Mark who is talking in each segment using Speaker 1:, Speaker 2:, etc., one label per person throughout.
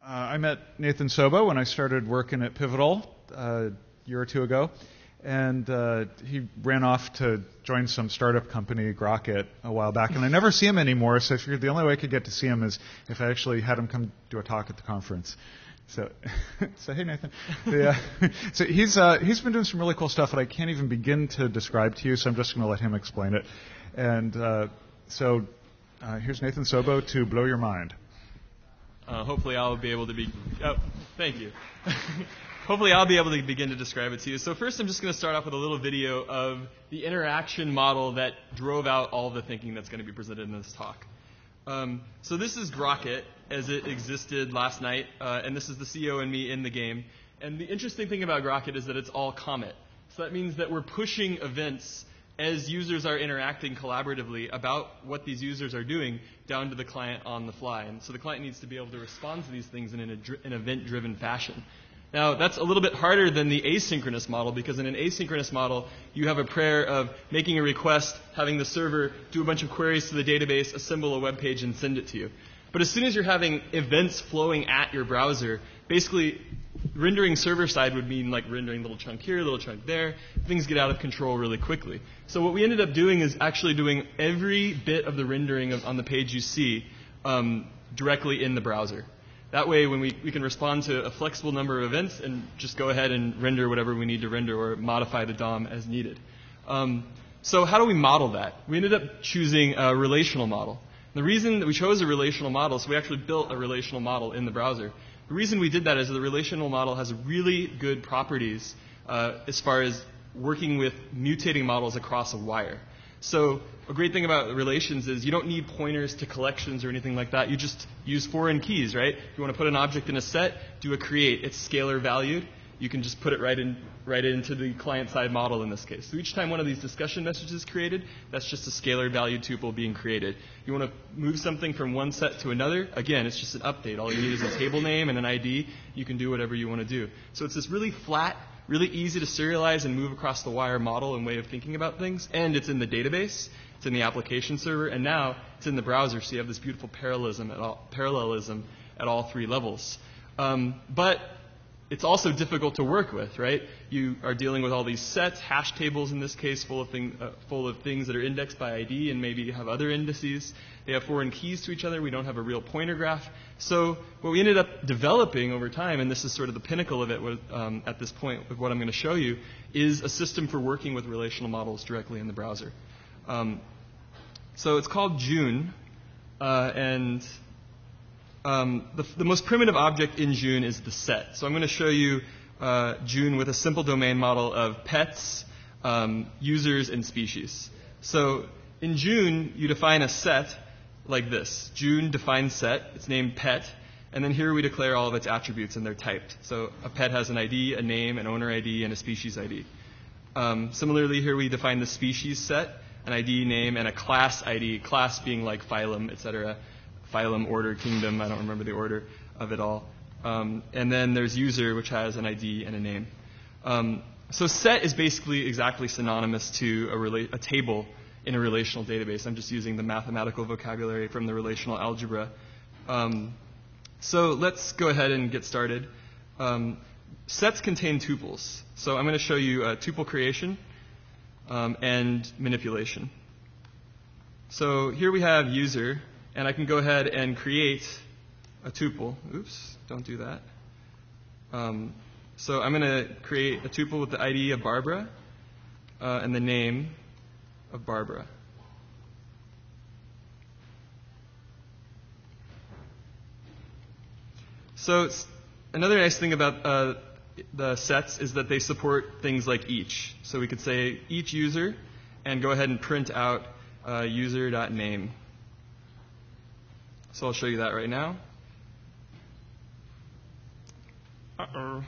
Speaker 1: I met Nathan Sobo when I started working at Pivotal a year or two ago, and he ran off to join some startup company, Grocket, a while back, and I never see him anymore, so I figured the only way I could get to see him is if I actually had him come do a talk at the conference. So hey, Nathan. So he's been doing some really cool stuff that I can't even begin to describe to you, so I'm just going to let him explain it. And so here's Nathan Sobo to blow your mind.
Speaker 2: Hopefully I'll be able to be... Oh, thank you. Hopefully I'll be able to begin to describe it to you. So first I'm just going to start off with a little video of the interaction model that drove out all the thinking that's going to be presented in this talk. So this is Grocket as it existed last night, and this is the CEO and me in the game. And the interesting thing about Grocket is that it's all Comet. So that means that we're pushing events as users are interacting collaboratively about what these users are doing down to the client on the fly. And so the client needs to be able to respond to these things in an event-driven fashion. Now, that's a little bit harder than the asynchronous model, because in an asynchronous model, you have a prayer of making a request, having the server do a bunch of queries to the database, assemble a web page, and send it to you. But as soon as you're having events flowing at your browser, basically rendering server-side would mean like rendering a little chunk here, a little chunk there. Things get out of control really quickly. So what we ended up doing is actually doing every bit of the rendering on the page you see directly in the browser. That way, when we can respond to a flexible number of events and just go ahead and render whatever we need to render or modify the DOM as needed. So how do we model that? We ended up choosing a relational model. The reason that we chose a relational model is we actually built a relational model in the browser. The reason we did that is that the relational model has really good properties as far as working with mutating models across a wire. So a great thing about relations is you don't need pointers to collections or anything like that. You just use foreign keys, right? If you want to put an object in a set, do a create. It's scalar valued. You can just put it right into the client-side model in this case. So each time one of these discussion messages is created, that's just a scalar valued tuple being created. You want to move something from one set to another, again, it's just an update. All you need is a table name and an ID. You can do whatever you want to do. So it's this really flat, really easy to serialize and move across the wire model and way of thinking about things. And it's in the database, it's in the application server, and now it's in the browser, so you have this beautiful parallelism at all three levels. But it's also difficult to work with, right? You are dealing with all these sets, hash tables in this case, full of things that are indexed by ID and maybe have other indices. They have foreign keys to each other. We don't have a real pointer graph. So what we ended up developing over time, and this is sort of the pinnacle of it at this point with what I'm going to show you, is a system for working with relational models directly in the browser. So it's called June, and the most primitive object in June is the set. So I'm going to show you June with a simple domain model of pets, users, and species. So in June, you define a set like this. June defines set. It's named pet. And then here we declare all of its attributes, and they're typed. So a pet has an ID, a name, an owner ID, and a species ID. Similarly, here we define the species set, an ID, name, and a class ID, class being like phylum, etc. Phylum, order, kingdom, I don't remember the order of it all. And then there's user, which has an ID and a name. So set is basically exactly synonymous to a table in a relational database. I'm just using the mathematical vocabulary from the relational algebra. So let's go ahead and get started. Sets contain tuples. So I'm going to show you tuple creation and manipulation. So here we have user. And I can go ahead and create a tuple. Oops, don't do that. So I'm going to create a tuple with the ID of Barbara and the name of Barbara. So another nice thing about the sets is that they support things like each. So we could say each user and go ahead and print out user.name. So I'll show you that right now. Uh-oh.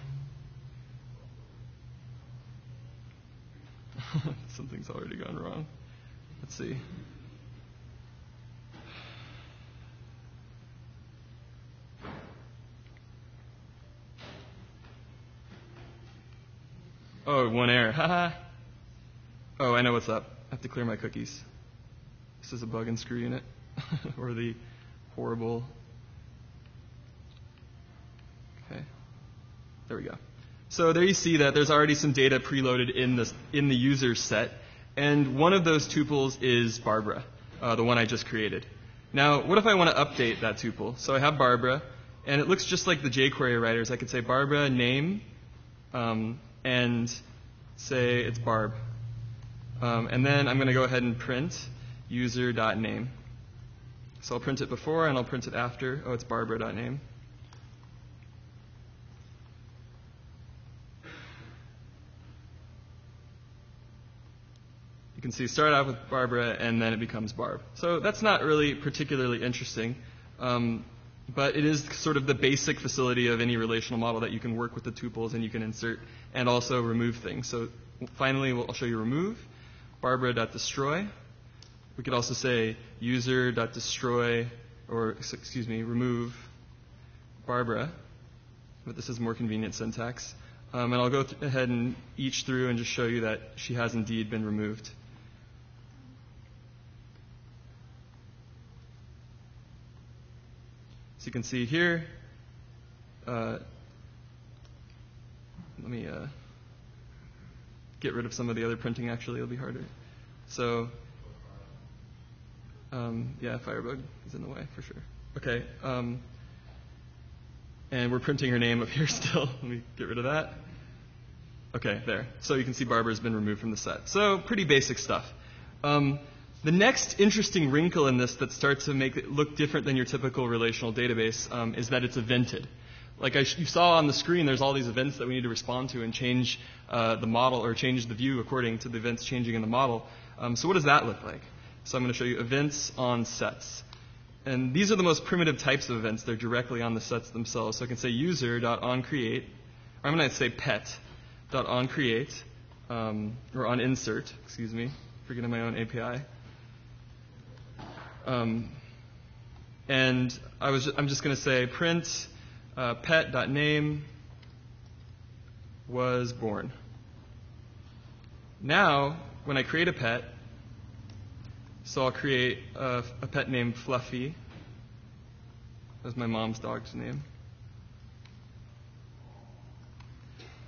Speaker 2: Something's already gone wrong. Let's see. Oh, one error. Haha. Oh, I know what's up. I have to clear my cookies. This is a bug in Screw Unit. Or the horrible There we go. So there you see that there's already some data preloaded in the user set. And one of those tuples is Barbara, the one I just created. Now, what if I want to update that tuple? So I have Barbara, and it looks just like the jQuery writers. I could say Barbara name, and say it's Barb. And then I'm going to go ahead and print user.name. So I'll print it before, and I'll print it after. Oh, it's Barbara.name. You can see start out with Barbara, and then it becomes Barb. So that's not really particularly interesting, but it is sort of the basic facility of any relational model that you can work with the tuples and you can insert and also remove things. So finally, I'll show you remove, Barbara.destroy. We could also say user.destroy, or excuse me, remove Barbara, but this is more convenient syntax. And I'll go ahead and each through and just show you that she has indeed been removed. So you can see here, let me get rid of some of the other printing, actually, it'll be harder. So, yeah, Firebug is in the way for sure. Okay, and we're printing her name up here still. Let me get rid of that. Okay, there. So you can see Barbara's been removed from the set. So pretty basic stuff. The next interesting wrinkle in this that starts to make it look different than your typical relational database is that it's evented. Like you saw on the screen, there's all these events that we need to respond to and change the model or change the view according to the events changing in the model. So what does that look like? So I'm going to show you events on sets. And these are the most primitive types of events. They're directly on the sets themselves. So I can say user.onCreate, or I'm going to say pet.onCreate, or onInsert, excuse me, forgetting my own API. And I'm just going to say print pet.name was born. Now, when I create a pet, so I'll create a pet named Fluffy. That's my mom's dog's name.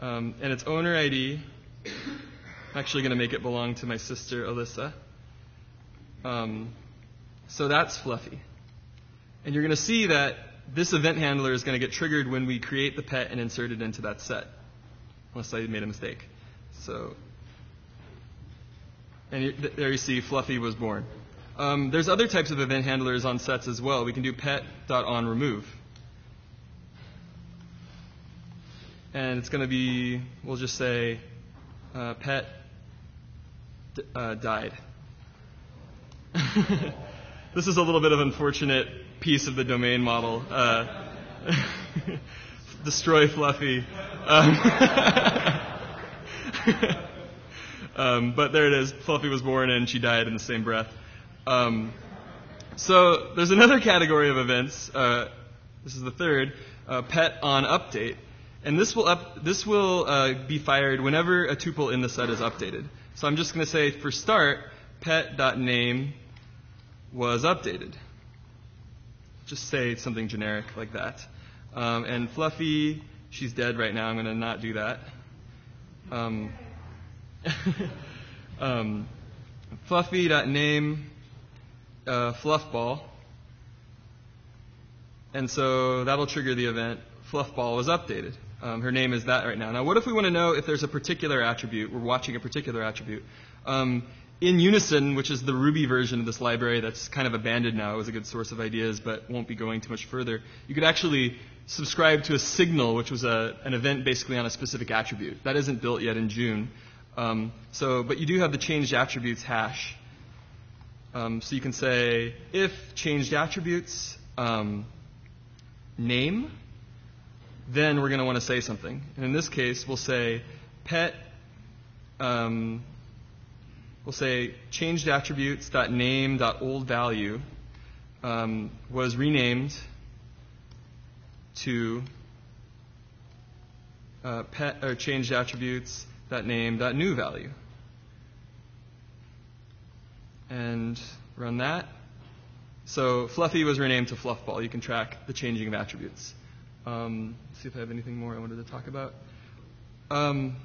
Speaker 2: And its owner ID, I'm actually going to make it belong to my sister, Alyssa. So that's Fluffy. And you're going to see that this event handler is going to get triggered when we create the pet and insert it into that set, unless I made a mistake. So, and there you see Fluffy was born. There's other types of event handlers on sets as well. We can do pet.onRemove. And it's going to be, we'll just say pet died. This is a little bit of an unfortunate piece of the domain model. Destroy Fluffy. But there it is. Fluffy was born and she died in the same breath. So there's another category of events. This is the third, pet on update. And this will be fired whenever a tuple in the set is updated. So I'm just going to say, for start, pet.name was updated. Just say something generic like that. And Fluffy, she's dead right now. I'm going to not do that. Fluffy.name fluffball. And so that'll trigger the event fluffball was updated. Her name is that right now. Now, what if we want to know if there's a particular attribute? We're watching a particular attribute. In Unison, which is the Ruby version of this library that's kind of abandoned now, it was a good source of ideas but won't be going too much further, you could actually subscribe to a signal, which was an event basically on a specific attribute. That isn't built yet in June. But you do have the changed attributes hash. So you can say if changed attributes name, then we're going to want to say something. And in this case, we'll say pet. We'll say changed attributes.name.oldValue was renamed to pet or changed attributes.name.newValue. And run that. So Fluffy was renamed to Fluffball. You can track the changing of attributes. See if I have anything more I wanted to talk about. And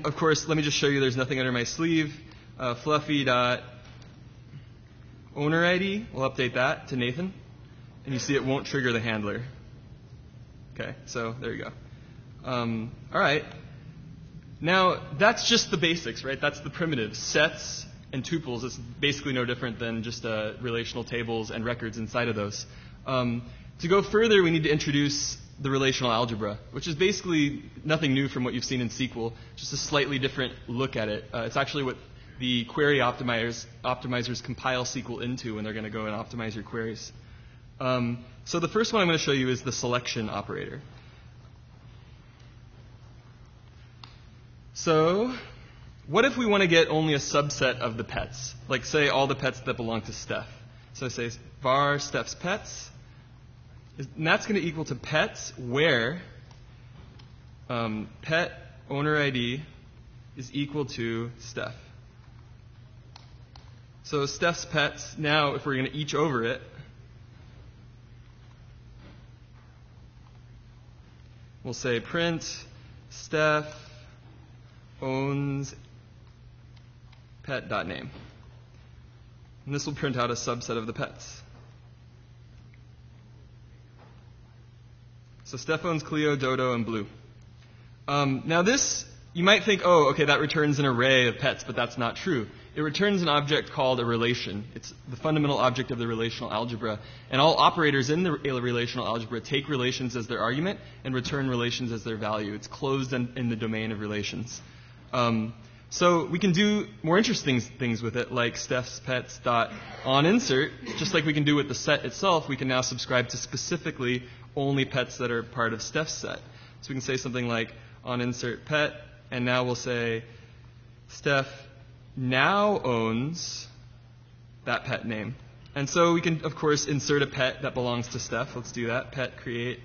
Speaker 2: of course, let me just show you there's nothing under my sleeve. Fluffy.ownerID, we'll update that to Nathan. And you see it won't trigger the handler. Okay, so there you go. All right. Now, that's just the basics, right? That's the primitives. Sets and tuples is basically no different than just relational tables and records inside of those. To go further, we need to introduce the relational algebra, which is basically nothing new from what you've seen in SQL, just a slightly different look at it. It's actually what the query optimizers compile SQL into when they're going to go and optimize your queries. So the first one I'm going to show you is the selection operator. So what if we want to get only a subset of the pets? Like, say, all the pets that belong to Steph. So I say var Steph's pets. And that's going to equal to pets where pet owner ID is equal to Steph. So Steph's pets, now if we're going to each over it, we'll say print Steph owns pet.name. And this will print out a subset of the pets. So Steph owns Cleo, Dodo, and Blue. Now this, you might think, oh, okay, that returns an array of pets, but that's not true. It returns an object called a relation. It's the fundamental object of the relational algebra. And all operators in the relational algebra take relations as their argument and return relations as their value. It's closed in the domain of relations. So we can do more interesting things with it, like Steph's pets dot on insert. Just like we can do with the set itself, we can now subscribe to specifically only pets that are part of Steph's set. So we can say something like on insert pet, and now we'll say Steph now owns that pet name. And so we can, of course, insert a pet that belongs to Steph. Let's do that. Pet create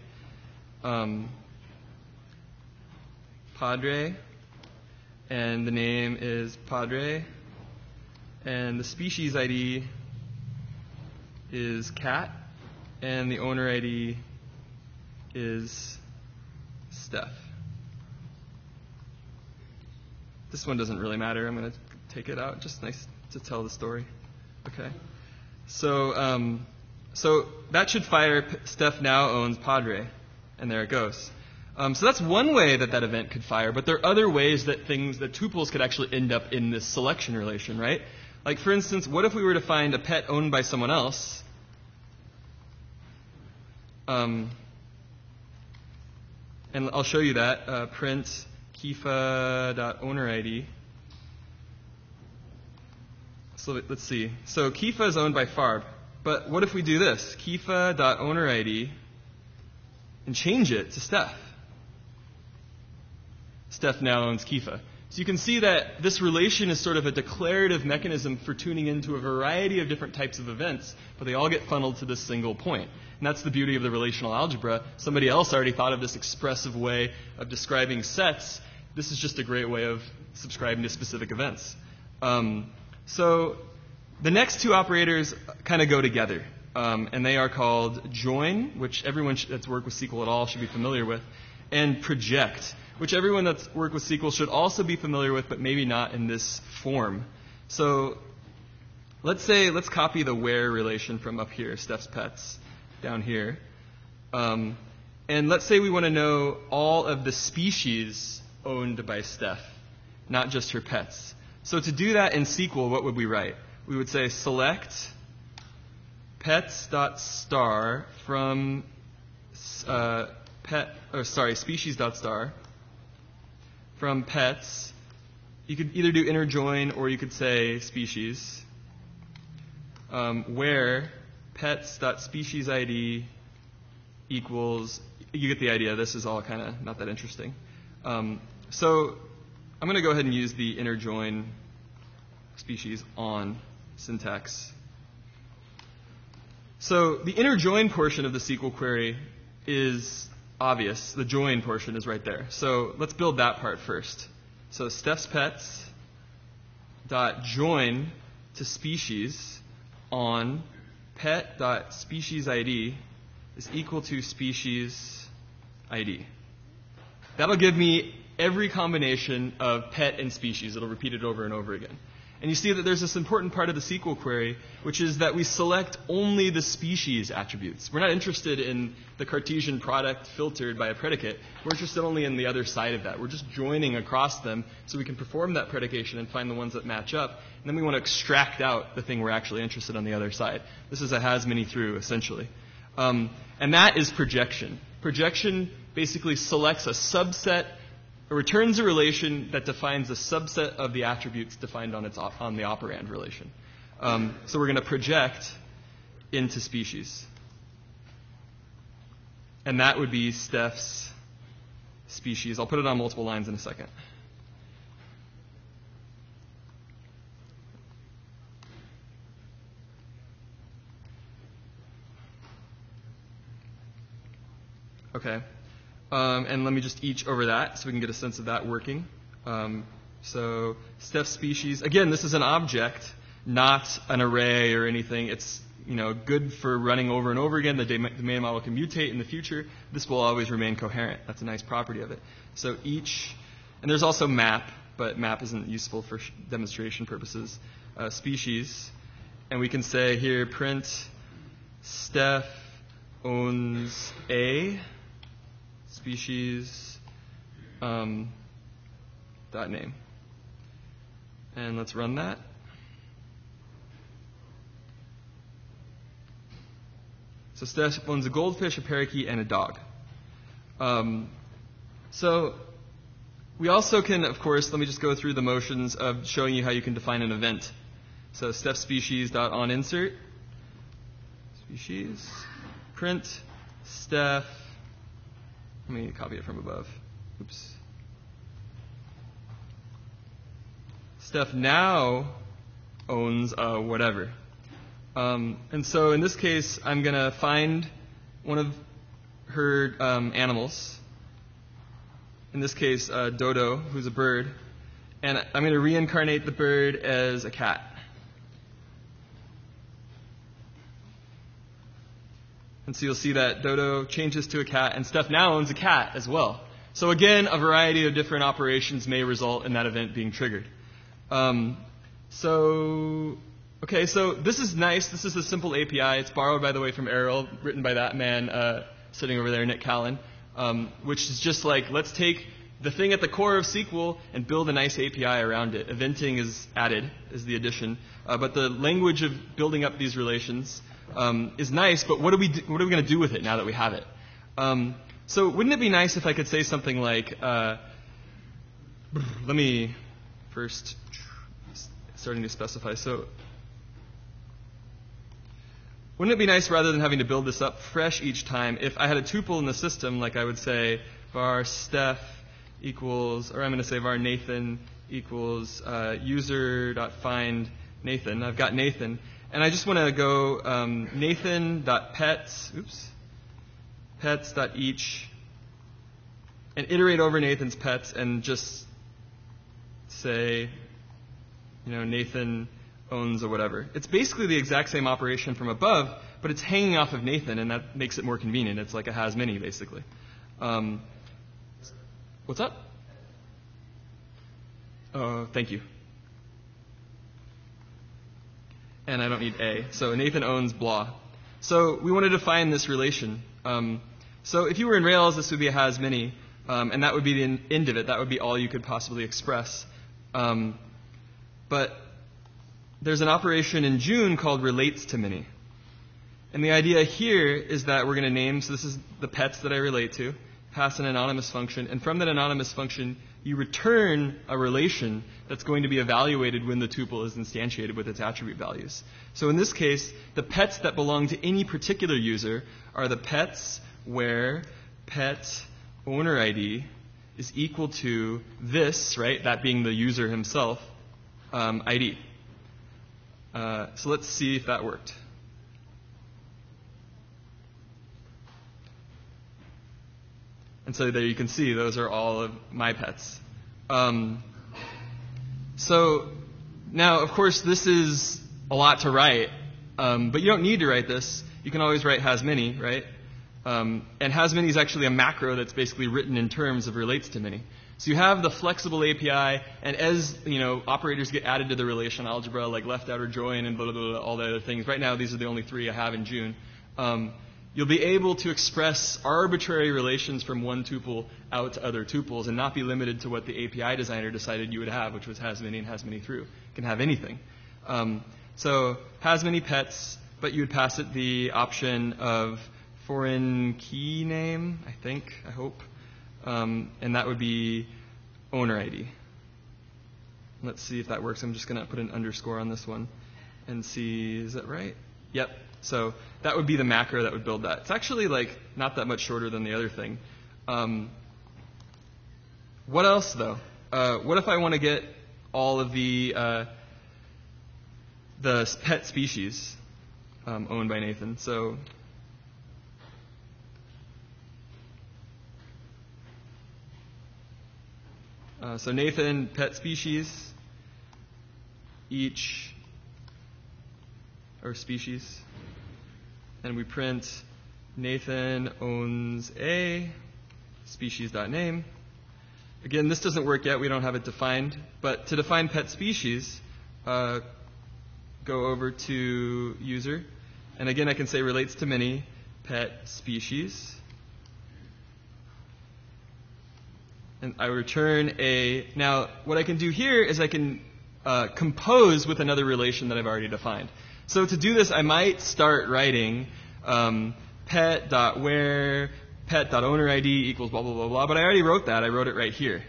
Speaker 2: Padre, and the name is Padre, and the species ID is cat, and the owner ID is Steph. This one doesn't really matter. I'm going to take it out. Just nice to tell the story. Okay. So that should fire Steph now owns Padre, and there it goes. So that's one way that event could fire, but there are other ways that tuples could actually end up in this selection relation, right? Like, for instance, what if we were to find a pet owned by someone else? And I'll show you that. Print Kifa.ownerID. So let's see. So Kifa is owned by Farb. But what if we do this? Kifa.ownerID and change it to Steph. Steph now owns Kifa. So you can see that this relation is sort of a declarative mechanism for tuning into a variety of different types of events, but they all get funneled to this single point. And that's the beauty of the relational algebra. Somebody else already thought of this expressive way of describing sets. This is just a great way of subscribing to specific events. So the next two operators kind of go together, and they are called join, which everyone that's worked with SQL at all should be familiar with, and project, which everyone that's worked with SQL should also be familiar with, but maybe not in this form. So let's copy the where relation from up here, Steph's pets, down here. And let's say we want to know all of the species owned by Steph, not just her pets. So to do that in SQL, what would we write? We would say select pets.star from species.star from pets. You could either do inner join or you could say species, where pets.speciesID equals, you get the idea, this is all kind of not that interesting. So I'm going to go ahead and use the inner join species on syntax. So the inner join portion of the SQL query is obvious. The join portion is right there. So let's build that part first. So Steph's pets dot join to species on pet.speciesID is equal to species ID. That'll give me every combination of pet and species. It'll repeat it over and over again. And you see that there's this important part of the SQL query, which is that we select only the species attributes. We're not interested in the Cartesian product filtered by a predicate. We're interested only in the other side of that. We're just joining across them so we can perform that predication and find the ones that match up. And then we want to extract out the thing we're actually interested in on the other side. This is a has many through, essentially. And that is projection. Projection basically selects a subset, or returns a relation that defines a subset of the attributes defined on the operand relation. So we're going to project into species. And that would be Steph's species. I'll put it on multiple lines in a second. Okay. And let me just each over that so we can get a sense of that working. So Steph's species, again, this is an object, not an array or anything. It's good for running over and over again. The domain model can mutate in the future. This will always remain coherent. That's a nice property of it. So each, and there's also map, but map isn't useful for demonstration purposes. Species, and we can say here print Steph owns A. Species dot name. And let's run that. So Steph owns a goldfish, a parakeet, and a dog. So we also can, of course, let me just go through the motions of showing you how you can define an event. So Steph species dot on insert species print Steph. Let me copy it from above. Oops. Steph now owns whatever. And so in this case, I'm going to find one of her animals. In this case, Dodo, who's a bird. And I'm going to reincarnate the bird as a cat. And so you'll see that Dodo changes to a cat, and Steph now owns a cat as well. So again, a variety of different operations may result in that event being triggered. So this is nice. This is a simple API. It's borrowed, by the way, from Errol, written by that man sitting over there, Nick Callan, which is just like, let's take the thing at the core of SQL and build a nice API around it. Eventing is added, is the addition. But the language of building up these relations is nice, but what are we going to do with it now that we have it? So wouldn't it be nice if I could say something like, let me first starting to specify. So wouldn't it be nice, rather than having to build this up fresh each time, if I had a tuple in the system, like I would say var Steph equals, or I'm going to say var Nathan equals user.find Nathan. I've got Nathan. And I just want to go Nathan.pets, pets.each, and iterate over Nathan's pets and just say, Nathan owns or whatever. It's basically the exact same operation from above, but it's hanging off of Nathan, and that makes it more convenient. It's like a has many, basically. What's up? Oh, thank you. And I don't need A. So Nathan owns blah. So we want to define this relation. So if you were in Rails, this would be a has many, and that would be the end of it. That would be all you could possibly express. But there's an operation in June called relates to many. And the idea here is that we're going to name, so this is the pets that I relate to, pass an anonymous function, and from that anonymous function, you return a relation that's going to be evaluated when the tuple is instantiated with its attribute values. So in this case, the pets that belong to any particular user are the pets where pet owner ID is equal to this, right, that being the user himself, ID. So let's see if that worked. And so there you can see those are all of my pets. So now, of course, this is a lot to write. But you don't need to write this. You can always write has many, right? And has many is actually a macro that's basically written in terms of relates to many. So you have the flexible API, and as operators get added to the relational algebra, like left out or join and blah, blah, blah, all the other things. Right now, these are the only 3 I have in June. You'll be able to express arbitrary relations from one tuple out to other tuples and not be limited to what the API designer decided you would have, which was has many and has many through. You can have anything. So has many pets, but you would pass it the option of foreign key name, I hope. And that would be owner ID. Let's see if that works. I'm just going to put an underscore on this one and see, is that right? Yep. So that would be the macro that would build that. It's actually not that much shorter than the other thing. What else though? What if I want to get all of the pet species owned by Nathan? So Nathan pet species, each or species. And we print Nathan owns a species.name. Again, this doesn't work yet. We don't have it defined. But to define pet species, go over to user. And again, I can say relates to many pet species. And I return a. Now, what I can do here is I can compose with another relation that I've already defined. So to do this, I might start writing pet.where pet.ownerID equals blah, blah, blah, blah. But I already wrote that. I wrote it right here.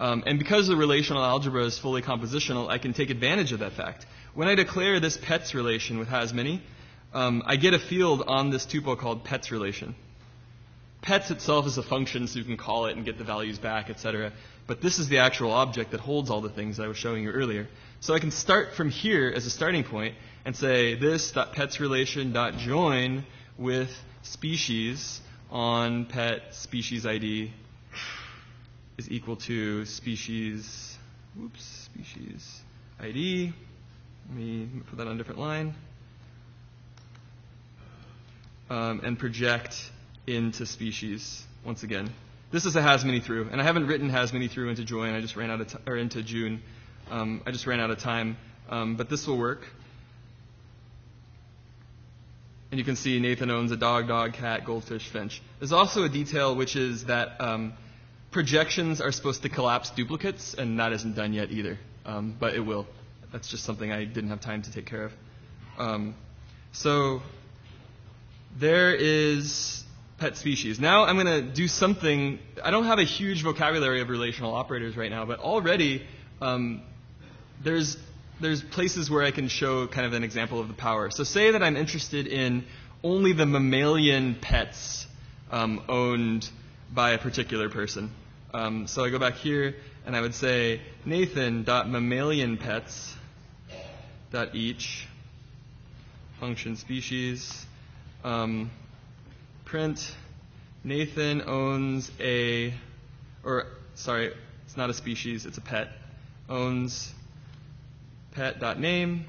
Speaker 2: And because the relational algebra is fully compositional, I can take advantage of that fact. When I declare this pets relation with has many, I get a field on this tuple called pets relation. Pets itself is a function, so you can call it and get the values back, etc. But this is the actual object that holds all the things that I was showing you earlier. So I can start from here as a starting point and say this.petsRelation.join with species on pet species ID is equal to species ID. Let me put that on a different line. And project into species once again. This is a has many through, and I haven't written has many through into join. I just ran out of into June. I just ran out of time, but this will work. And you can see Nathan owns a dog, cat, goldfish, finch. There's also a detail which is that projections are supposed to collapse duplicates, and that isn't done yet either, but it will. That's just something I didn't have time to take care of. So there is pet species. Now I'm going to do something. I don't have a huge vocabulary of relational operators right now, but already there's places where I can show kind of an example of the power. So say that I'm interested in only the mammalian pets owned by a particular person. So I go back here and I would say Nathan.mammalianpets.each function species print Nathan owns a, or sorry, it's not a species, it's a pet, owns pet.name,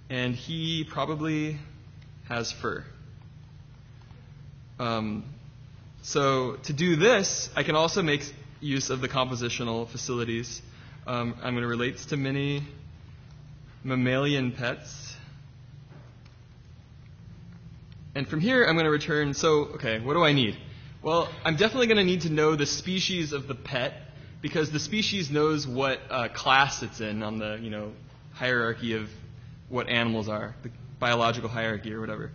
Speaker 2: and he probably has fur. So to do this, I can also make use of the compositional facilities. I'm going to relates to many mammalian pets. And from here, I'm going to return, okay, what do I need? Well, I'm definitely going to need to know the species of the pet, because the species knows what class it's in on the hierarchy of what animals are, the biological hierarchy or whatever.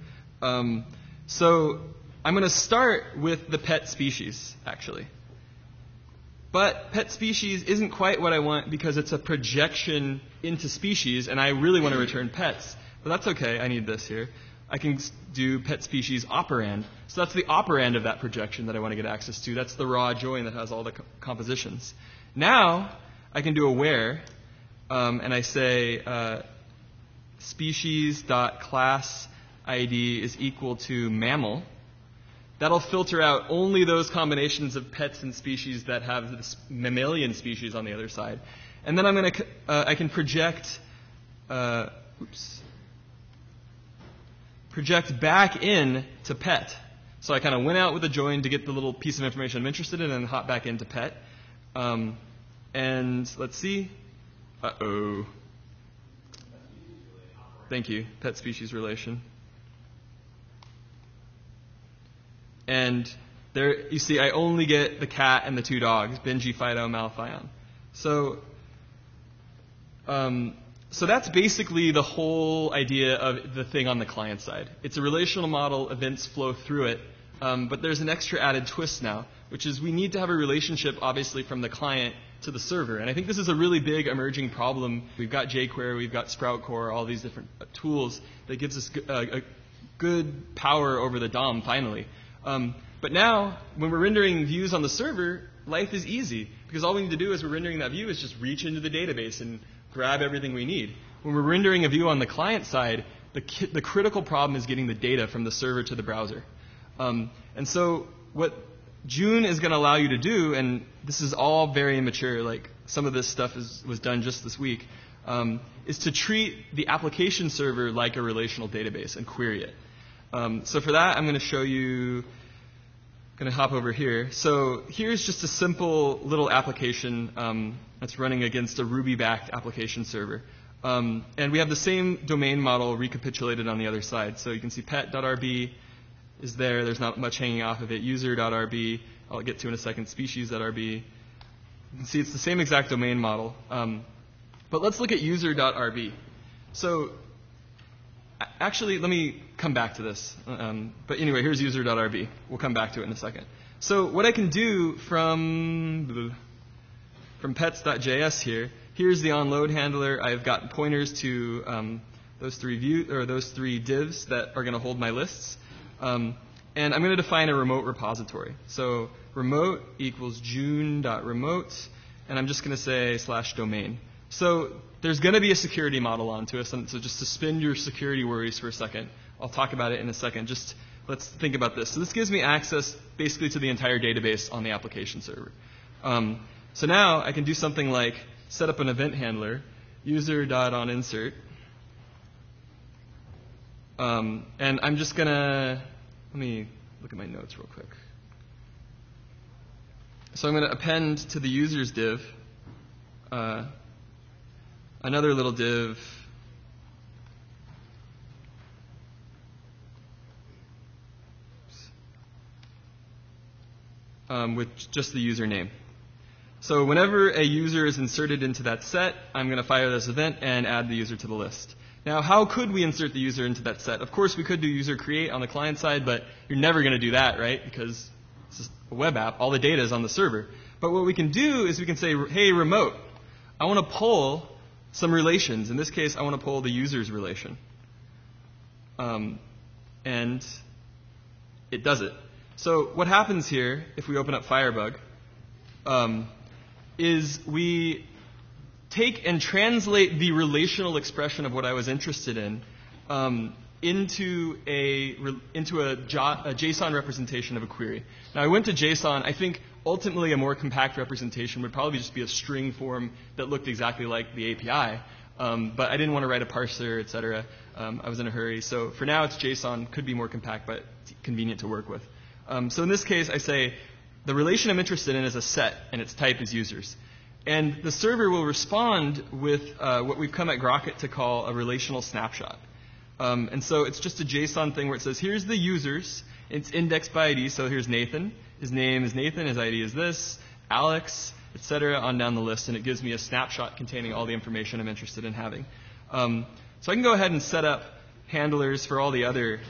Speaker 2: So I'm going to start with the pet species, actually. But pet species isn't quite what I want because it's a projection into species, and I really want to return pets. But that's okay. I need this here. I can do pet species operand. So that's the operand of that projection that I want to get access to. That's the raw join that has all the compositions. Now I can do a where, and I say species.class ID is equal to mammal. That'll filter out only those combinations of pets and species that have this mammalian species on the other side. And then I can project project back in to pet. So I kind of went out with a join to get the little piece of information I'm interested in and hop back into pet. And let's see. Uh-oh. Thank you, pet species relation. And there, you see, I only get the cat and the two dogs, Benji, Fido, Malthion. So that's basically the whole idea of the thing on the client side. It's a relational model, events flow through it, but there's an extra added twist now, which is we need to have a relationship, obviously, from the client to the server. And I think this is a really big emerging problem. We've got jQuery, we've got Sprout Core, all these different tools that gives us a good power over the DOM, finally. But now, when we're rendering views on the server, life is easy, because all we need to do as we're rendering that view is just reach into the database and grab everything we need. When we're rendering a view on the client side, the critical problem is getting the data from the server to the browser. And so what June is going to allow you to do, and this is all very immature, like some of this stuff was done just this week, is to treat the application server like a relational database and query it. So for that, I'm going to show you. Going to hop over here. So here's just a simple little application that's running against a Ruby-backed application server. And we have the same domain model recapitulated on the other side. So you can see pet.rb is there. There's not much hanging off of it. User.rb, I'll get to in a second. Species.rb. You can see it's the same exact domain model. But let's look at user.rb. So actually, let me come back to this. But anyway, here's user.rb. We'll come back to it in a second. So what I can do from pets.js here, here's the onload handler. I've got pointers to those three divs that are going to hold my lists. And I'm going to define a remote repository. So remote equals june.remote, and I'm just going to say /domain. So there's going to be a security model onto us, and so just suspend your security worries for a second. I'll talk about it in a second. Just let's think about this. So this gives me access basically to the entire database on the application server. So now I can do something like set up an event handler, user.onInsert. And I'm just going to, let me look at my notes real quick. So I'm going to append to the users div another little div with just the username. So whenever a user is inserted into that set, I'm going to fire this event and add the user to the list. Now, how could we insert the user into that set? Of course, we could do user create on the client side, but you're never going to do that, right? Because it's just a web app. All the data is on the server. But what we can do is we can say, hey, remote, I want to pull some relations. In this case, I want to pull the user's relation. And it does it. So what happens here, if we open up Firebug, is we take and translate the relational expression of what I was interested in into a JSON representation of a query. Now, I went to JSON. I think ultimately a more compact representation would probably just be a string form that looked exactly like the API. But I didn't want to write a parser, et cetera. I was in a hurry. So for now, it's JSON. Could be more compact, but convenient to work with. So in this case, I say the relation I'm interested in is a set, and its type is users. And the server will respond with what we've come at GoGaRuCo to call a relational snapshot. And so it's just a JSON thing where it says, here's the users. It's indexed by ID. So here's Nathan. His name is Nathan. His ID is this. Alex, etc. on down the list. And it gives me a snapshot containing all the information I'm interested in having. So I can go ahead and set up handlers for all the other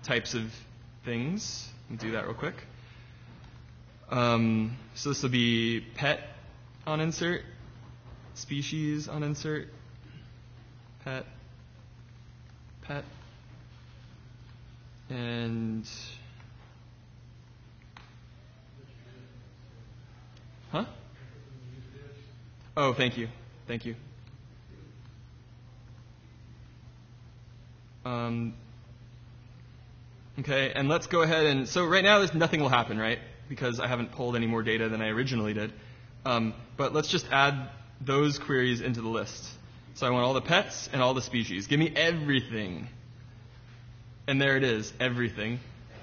Speaker 2: types of things. Let me do that real quick. So this will be pet on insert, species on insert, pet, and oh, thank you. Okay, and let's go ahead and, so right now nothing will happen, right? Because I haven't pulled any more data than I originally did. But let's just add those queries into the list. So I want all the pets and all the species. Give me everything. And there it is, everything.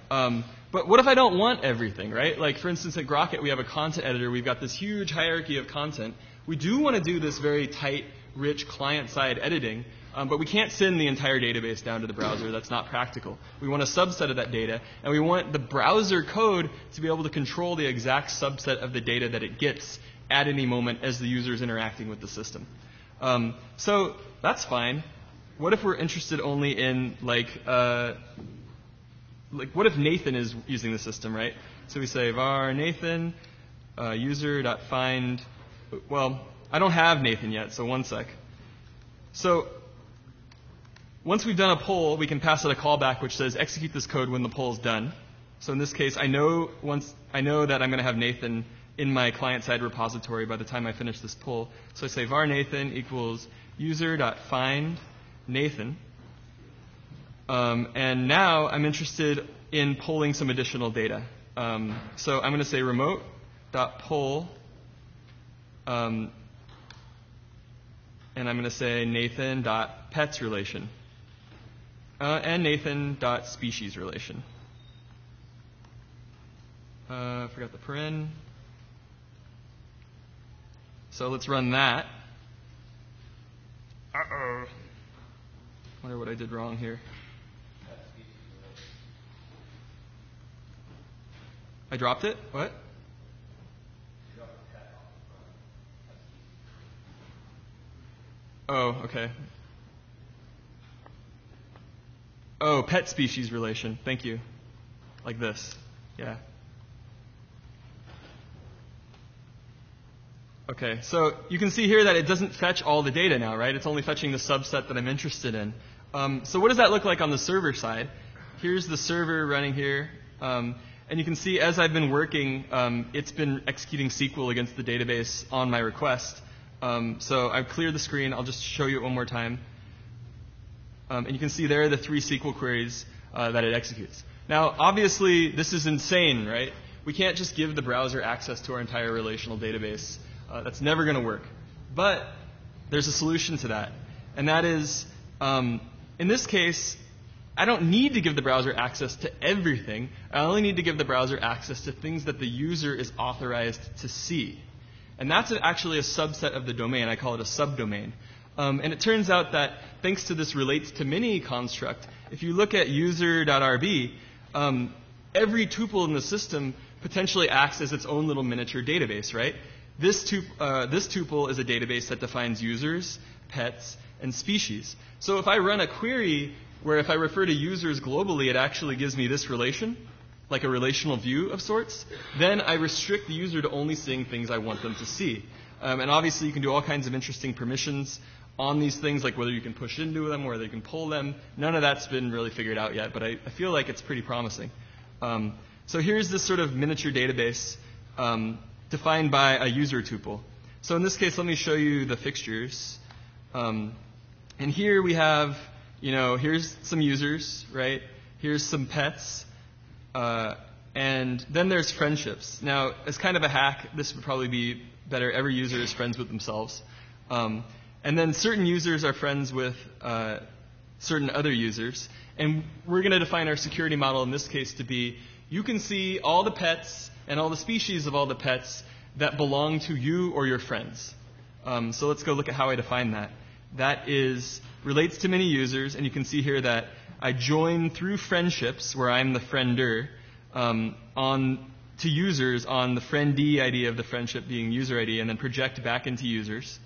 Speaker 2: But what if I don't want everything, right? Like, for instance, at Grocket, we have a content editor. We've got this huge hierarchy of content. We do want to do this very tight, rich client-side editing, but we can't send the entire database down to the browser. That's not practical. We want a subset of that data, and we want the browser code to be able to control the exact subset of the data that it gets at any moment as the user is interacting with the system. So that's fine. What if we're interested only in, like what if Nathan is using the system, right? So we say var Nathan user.find. Well, I don't have Nathan yet, so one sec. So once we've done a poll, we can pass it a callback which says execute this code when the poll is done. So in this case, I know that I'm going to have Nathan in my client-side repository by the time I finish this poll. So I say var Nathan equals user.find Nathan. And now I'm interested in polling some additional data. So I'm going to say remote.poll, and I'm going to say Nathan.pets relation, and Nathan.species relation. Forgot the paren. So let's run that. Uh-oh. Wonder what I did wrong here. I dropped it? What? Oh, okay. Oh, pet species relation. Thank you. Like this. Yeah. Okay, so you can see here that it doesn't fetch all the data now, right? It's only fetching the subset that I'm interested in. So what does that look like on the server side? Here's the server running here. And you can see as I've been working, it's been executing SQL against the database on my request. So I've cleared the screen. I'll just show you it one more time. And you can see there are the 3 SQL queries that it executes. Now, obviously, this is insane, right? We can't just give the browser access to our entire relational database. That's never going to work. But there's a solution to that. And that is, in this case, I don't need to give the browser access to everything. I only need to give the browser access to things that the user is authorized to see. And that's actually a subset of the domain. I call it a subdomain. And it turns out that thanks to this relates to many construct, if you look at user.rb, every tuple in the system potentially acts as its own little miniature database, right? This tuple is a database that defines users, pets, and species. So if I run a query where if I refer to users globally, it actually gives me this relation, like a relational view of sorts, then I restrict the user to only seeing things I want them to see. And obviously you can do all kinds of interesting permissions on these things, like whether you can push into them, whether you can pull them. None of that's been really figured out yet, but I feel like it's pretty promising. So here's this sort of miniature database defined by a user tuple. So in this case, let me show you the fixtures. And here we have, here's some users, right? Here's some pets. And then there's friendships. Now, as kind of a hack, this would probably be better. Every user is friends with themselves. And then certain users are friends with certain other users. And we're going to define our security model in this case to be, you can see all the pets and all the species of all the pets that belong to you or your friends. So let's go look at how I define that. That relates to many users, and you can see here that I join through friendships, where I'm the friender, to users on the friendee ID of the friendship being user ID, and then project back into users,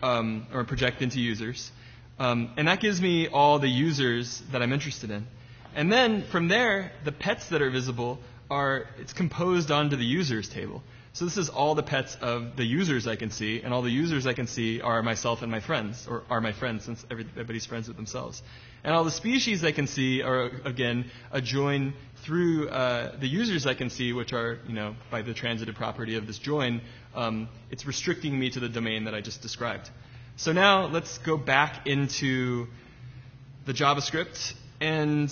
Speaker 2: or project into users. And that gives me all the users that I'm interested in. And then from there, the pets that are visible it's composed onto the users table. So this is all the pets of the users I can see, and all the users I can see are myself and my friends, or are my friends since everybody's friends with themselves. And all the species I can see are, again, a join through the users I can see, which are, by the transitive property of this join, it's restricting me to the domain that I just described. So now let's go back into the JavaScript, and,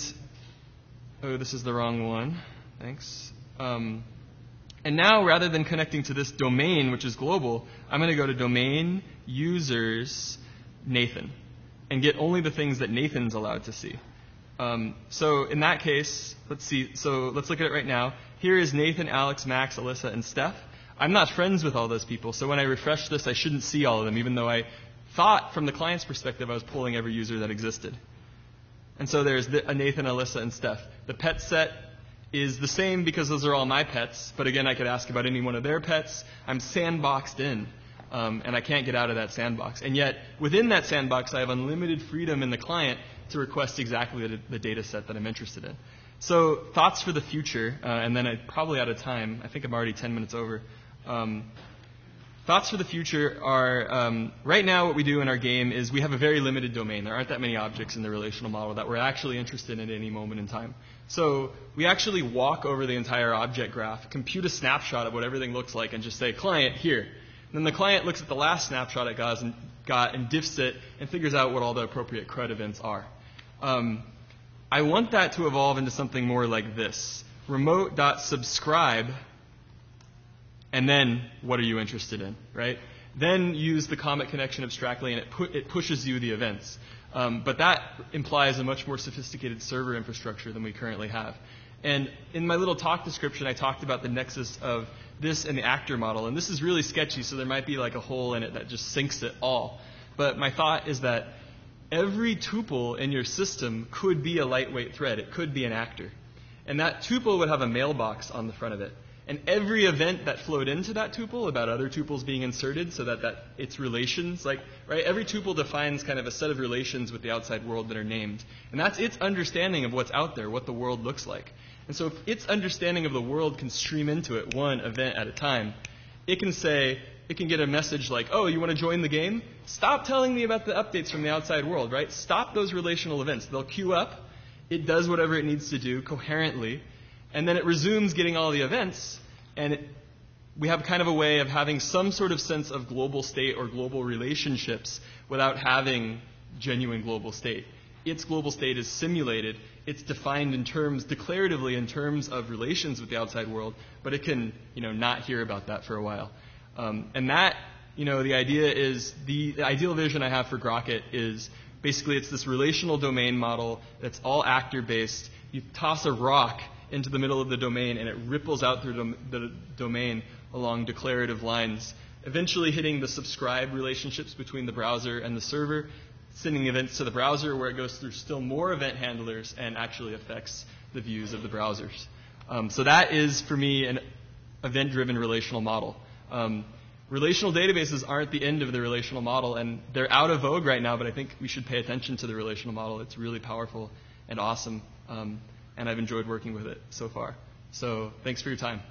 Speaker 2: oh, this is the wrong one. Thanks. And now, rather than connecting to this domain, which is global, I'm going to go to domain users Nathan and get only the things that Nathan's allowed to see. So in that case, let's see. So let's look at it right now. Here is Nathan, Alex, Max, Alyssa, and Steph. I'm not friends with all those people, so when I refresh this, I shouldn't see all of them, even though I thought from the client's perspective I was pulling every user that existed. And so there's a Nathan, Alyssa, and Steph. The pet set is the same because those are all my pets, but again, I could ask about any one of their pets. I'm sandboxed in, and I can't get out of that sandbox. And yet, within that sandbox, I have unlimited freedom in the client to request exactly the data set that I'm interested in. So thoughts for the future, and then I'm probably out of time. I think I'm already 10 minutes over. Thoughts for the future are, right now what we do in our game is we have a very limited domain. There aren't that many objects in the relational model that we're actually interested in at any moment in time. So we actually walk over the entire object graph, compute a snapshot of what everything looks like, and just say, client, here. And then the client looks at the last snapshot it got and diffs it and figures out what all the appropriate CRUD events are. I want that to evolve into something more like this. Remote.subscribe, and then what are you interested in, right? Then use the Comet connection abstractly, and it pushes you the events. But that implies a much more sophisticated server infrastructure than we currently have. And in my little talk description, I talked about the nexus of this and the actor model. And this is really sketchy, so there might be like a hole in it that just sinks it all. But my thought is that every tuple in your system could be a lightweight thread. It could be an actor. And that tuple would have a mailbox on the front of it. And every event that flowed into that tuple about other tuples being inserted so that its relations, right, every tuple defines kind of a set of relations with the outside world that are named. And that's its understanding of what's out there, what the world looks like. And so if its understanding of the world can stream into it one event at a time, it can get a message like, oh, you want to join the game? Stop telling me about the updates from the outside world, right? Stop those relational events. They'll queue up. It does whatever it needs to do coherently. And then it resumes getting all the events, and we have kind of a way of having some sort of sense of global state or global relationships without having genuine global state. Its global state is simulated. It's defined declaratively in terms of relations with the outside world, but it can, not hear about that for a while. And that, the idea is, the ideal vision I have for Grocket is basically it's this relational domain model that's all actor-based. You toss a rock into the middle of the domain, and it ripples out through the domain along declarative lines, eventually hitting the subscribe relationships between the browser and the server, sending events to the browser where it goes through still more event handlers and actually affects the views of the browsers. So that is, for me, an event-driven relational model. Relational databases aren't the end of the relational model, and they're out of vogue right now, but I think we should pay attention to the relational model. It's really powerful and awesome. And I've enjoyed working with it so far. So thanks for your time.